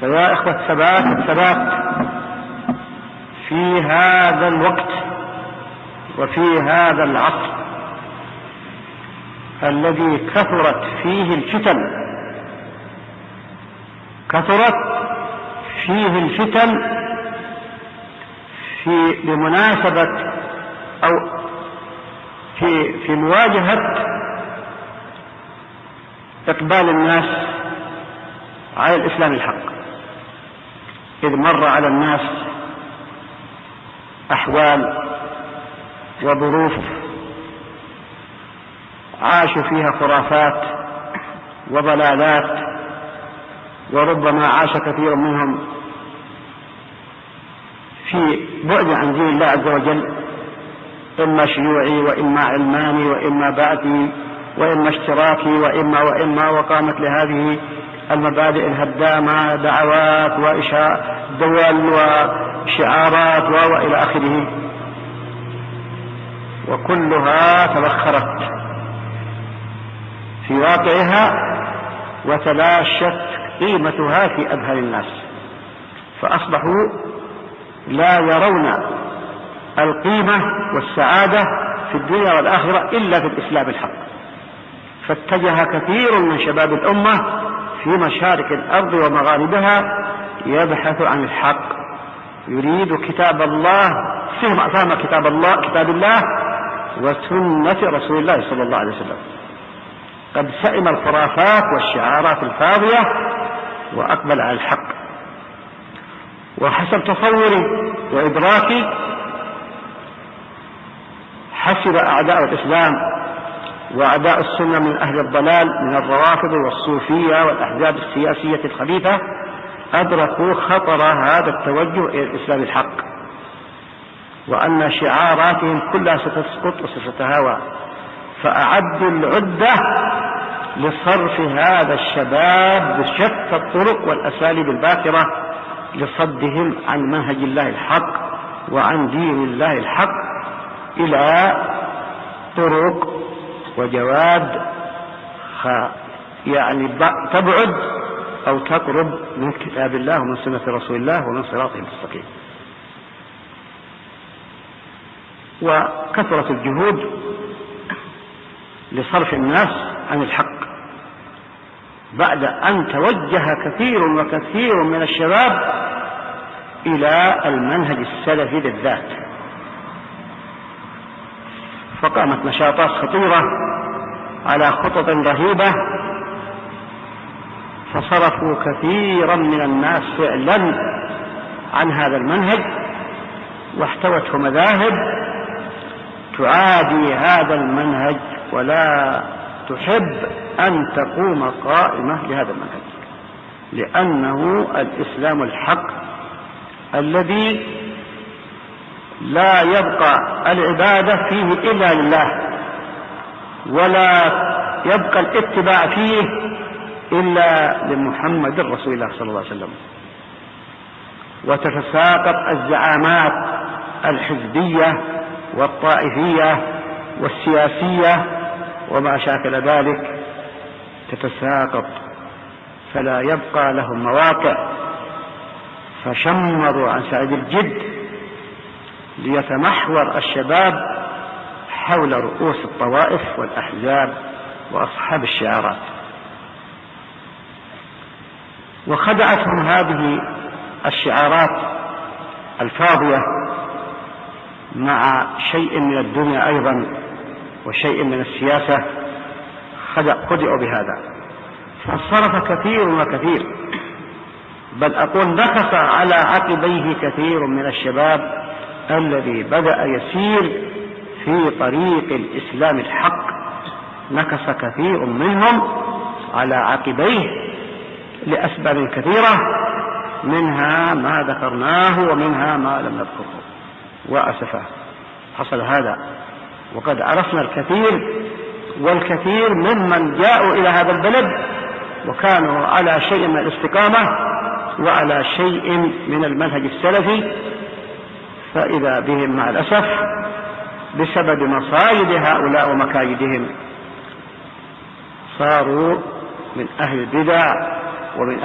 فيا إخوة الثبات في هذا الوقت وفي هذا العصر الذي كثرت فيه الفتن، بمناسبة أو في مواجهة إقبال الناس على الإسلام الحق، إذ مر على الناس أحوال وظروف عاشوا فيها خرافات وضلالات، وربما عاش كثير منهم في بعد عن دين الله عز وجل، إما شيوعي وإما علماني وإما بعثي وإما اشتراكي وإما وقامت لهذه المبادئ الهدامة دعوات وإشاء دول وشعارات وإلى آخره، وكلها تبخرت في واقعها وتلاشت قيمتها في أذهان الناس، فأصبحوا لا يرون القيمة والسعادة في الدنيا والآخرة إلا في الإسلام الحق. فاتجه كثير من شباب الأمة في مشارق الأرض ومغاربها يبحث عن الحق، يريد كتاب الله، فهم كتاب الله وسنة رسول الله صلى الله عليه وسلم. قد سئم الخرافات والشعارات الفاضية وأقبل على الحق. وحسب تصوري وإدراكي حسب أعداء الإسلام وأعداء السنة من أهل الضلال من الروافض والصوفية والأحزاب السياسية الخبيثة أدركوا خطر هذا التوجه إلى الإسلام الحق، وأن شعاراتهم كلها ستسقط وستتهاوى، فأعدوا العدة لصرف هذا الشباب بشتى الطرق والأساليب الباكرة لصدهم عن منهج الله الحق وعن دين الله الحق إلى طرق وجواد يعني تبعد أو تقرب من كتاب الله ومن سنة رسول الله ومن صراطه المستقيم. وكثرت الجهود لصرف الناس عن الحق بعد أن توجه كثير من الشباب إلى المنهج السلفي بالذات، فقامت نشاطات خطيرة على خطط رهيبة، فصرفوا كثيرا من الناس فعلا عن هذا المنهج، واحتوته مذاهب تعادي هذا المنهج ولا تحب أن تقوم قائمة لهذا المنهج، لأنه الإسلام الحق الذي لا يبقى العبادة فيه إلا لله، ولا يبقى الاتباع فيه إلا لمحمد رسول الله صلى الله عليه وسلم. وتتساقط الزعامات الحزبية والطائفية والسياسية وما شاكل ذلك تتساقط، فلا يبقى لهم مواقع، فشمروا عن سعيد الجد ليتمحور الشباب حول رؤوس الطوائف والأحزاب وأصحاب الشعارات. وخدعتهم هذه الشعارات الفاضية مع شيء من الدنيا أيضا وشيء من السياسة، خدعوا بهذا، فانصرف كثير وكثير، بل أقول نكص على عقبيه كثير من الشباب الذي بدأ يسير في طريق الإسلام الحق، نكص كثير منهم على عقبيه لأسباب كثيرة، منها ما ذكرناه ومنها ما لم نذكره، وأسفا حصل هذا. وقد عرفنا الكثير والكثير ممن جاءوا إلى هذا البلد وكانوا على شيء من الاستقامة وعلى شيء من المنهج السلفي، فإذا بهم مع الأسف بسبب مصايد هؤلاء ومكايدهم صاروا من أهل البدع ومن